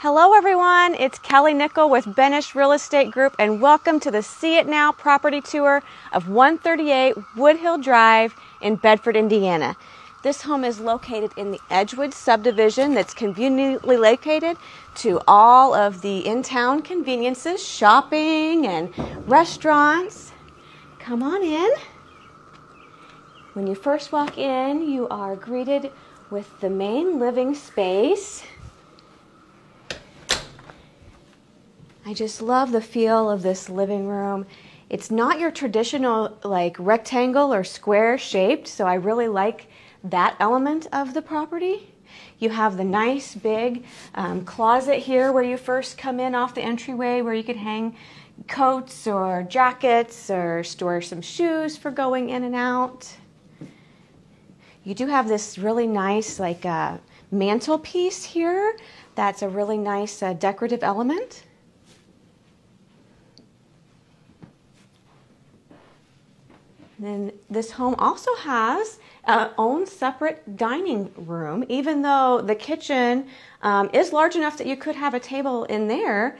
Hello everyone, it's Kelly Nickel with Benish Real Estate Group and welcome to the See It Now property tour of 138 Woodhill Drive in Bedford, Indiana. This home is located in the Edgewood Subdivision that's conveniently located to all of the in-town conveniences, shopping and restaurants. Come on in. When you first walk in, you are greeted with the main living space. I just love the feel of this living room. It's not your traditional like rectangle or square shaped, so I really like that element of the property. You have the nice big closet here where you first come in off the entryway where you could hang coats or jackets or store some shoes for going in and out. You do have this really nice like mantelpiece here. That's a really nice decorative element. Then this home also has its own separate dining room, even though the kitchen is large enough that you could have a table in there.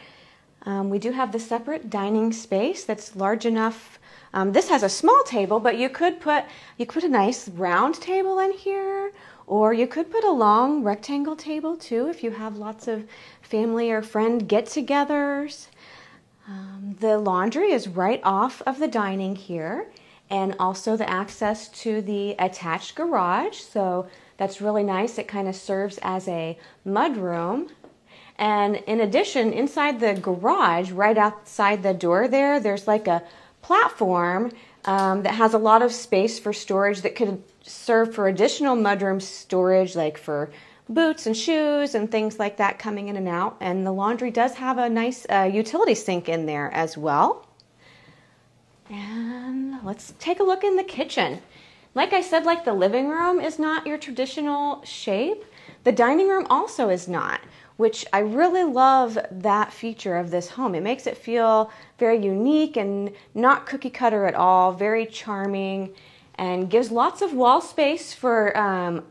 We do have the separate dining space that's large enough. This has a small table, but you could put a nice round table in here, or you could put a long rectangle table too if you have lots of family or friend get-togethers. The laundry is right off of the dining here, and also the access to the attached garage, so that's really nice. It kind of serves as a mud room. And in addition, inside the garage, right outside the door there's like a platform that has a lot of space for storage that could serve for additional mudroom storage, like for boots and shoes and things like that coming in and out. And the laundry does have a nice utility sink in there as well. And let's take a look in the kitchen. Like I said, like the living room is not your traditional shape. The dining room also is not, which I really love that feature of this home. It makes it feel very unique and not cookie cutter at all, very charming, and gives lots of wall space for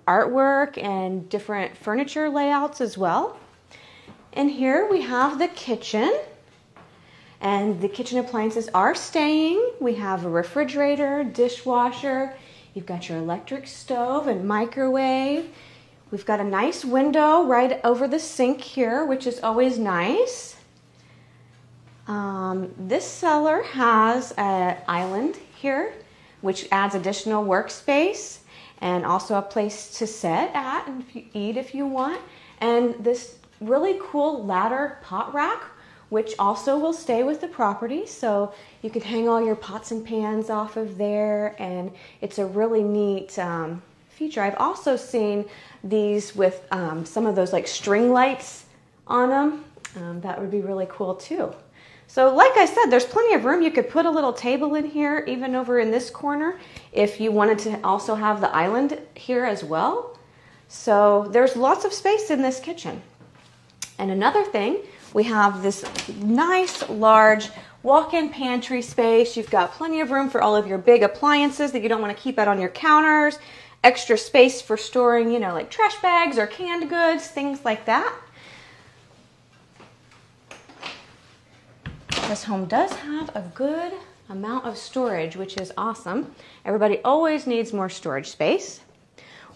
artwork and different furniture layouts as well. And here we have the kitchen. And the kitchen appliances are staying. We have a refrigerator, dishwasher. You've got your electric stove and microwave. We've got a nice window right over the sink here, which is always nice. This cellar has an island here, which adds additional workspace and also a place to sit at and eat if you want. And this really cool ladder pot rack, which also will stay with the property, so you could hang all your pots and pans off of there, and it's a really neat feature. I've also seen these with some of those like string lights on them. That would be really cool too. So like I said, there's plenty of room. You could put a little table in here, even over in this corner, if you wanted to also have the island here as well. So there's lots of space in this kitchen. And another thing, we have this nice large walk-in pantry space. You've got plenty of room for all of your big appliances that you don't want to keep out on your counters. Extra space for storing, you know, like trash bags or canned goods, things like that. This home does have a good amount of storage, which is awesome. Everybody always needs more storage space.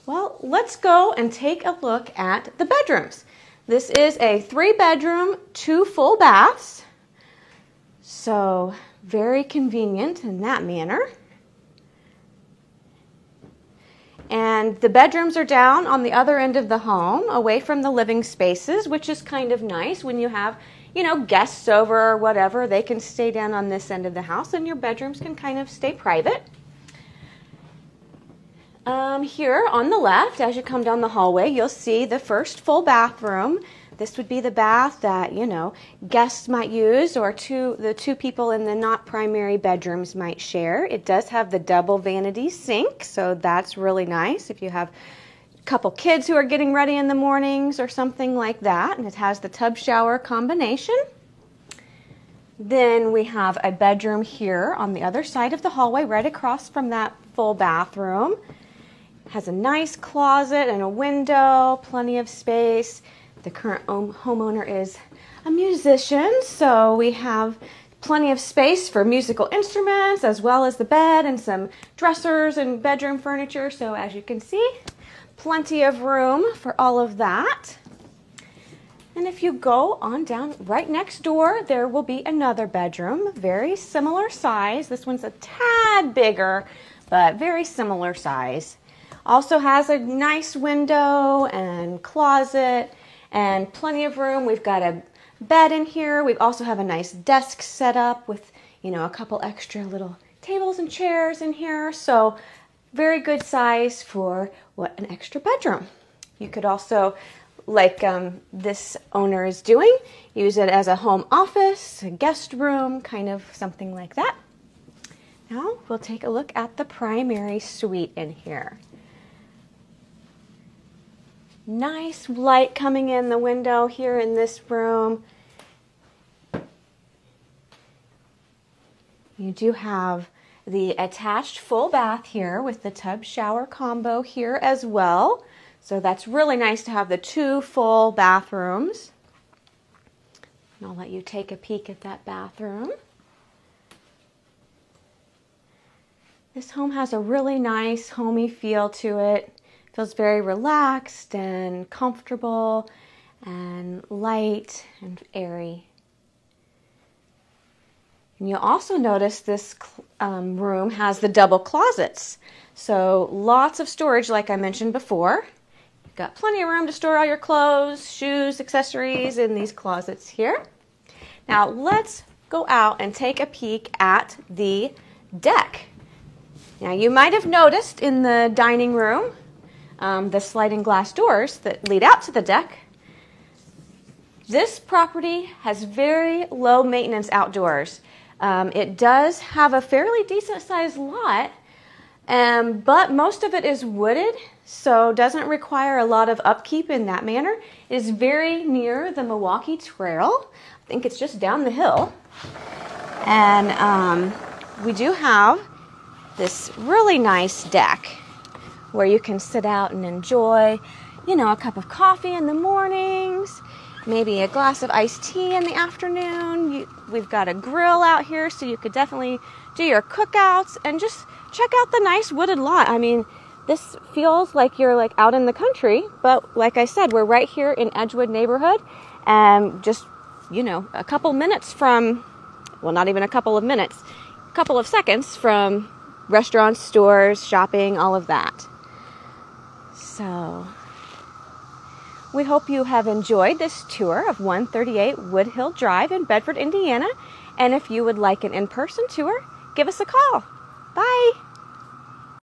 Well, let's go and take a look at the bedrooms. This is a 3-bedroom, 2 full baths, so very convenient in that manner. And the bedrooms are down on the other end of the home, away from the living spaces, which is kind of nice when you have, you know, guests over or whatever. They can stay down on this end of the house, and your bedrooms can kind of stay private. Here on the left, as you come down the hallway, you'll see the first full bathroom. This would be the bath that, you know, guests might use, or the two people in the not primary bedrooms might share. It does have the double vanity sink, so that's really nice if you have a couple kids who are getting ready in the mornings or something like that. And it has the tub shower combination. Then we have a bedroom here on the other side of the hallway, right across from that full bathroom. Has a nice closet and a window, plenty of space. The current homeowner is a musician, so we have plenty of space for musical instruments as well as the bed and some dressers and bedroom furniture. So as you can see, plenty of room for all of that. And if you go on down right next door, there will be another bedroom, very similar size. This one's a tad bigger, but very similar size. Also has a nice window and closet and plenty of room. We've got a bed in here. We also have a nice desk set up with, a couple extra little tables and chairs in here. So very good size for an extra bedroom. You could also, like this owner is doing, use it as a home office, a guest room, kind of something like that. Now we'll take a look at the primary suite in here. Nice light coming in the window here in this room. You do have the attached full bath here with the tub shower combo here as well. So that's really nice to have the 2 full bathrooms. And I'll let you take a peek at that bathroom. This home has a really nice homey feel to it. Feels very relaxed and comfortable and light and airy. And you'll also notice this room has the double closets. So lots of storage like I mentioned before. You've got plenty of room to store all your clothes, shoes, accessories in these closets here. Now let's go out and take a peek at the deck. Now you might have noticed in the dining room the sliding glass doors that lead out to the deck. This property has very low maintenance outdoors. It does have a fairly decent sized lot, but most of it is wooded, so doesn't require a lot of upkeep in that manner. It is very near the Milwaukee Trail. I think it's just down the hill. And we do have this really nice deck where you can sit out and enjoy, a cup of coffee in the mornings, maybe a glass of iced tea in the afternoon. We've got a grill out here, so you could definitely do your cookouts and just check out the nice wooded lot. I mean, this feels like you're out in the country, but like I said, we're right here in Edgewood neighborhood, and just, a couple minutes from, well, not even a couple of minutes, a couple of seconds from restaurants, stores, shopping, all of that. So we hope you have enjoyed this tour of 138 Woodhill Drive in Bedford, Indiana. And if you would like an in-person tour, give us a call. Bye.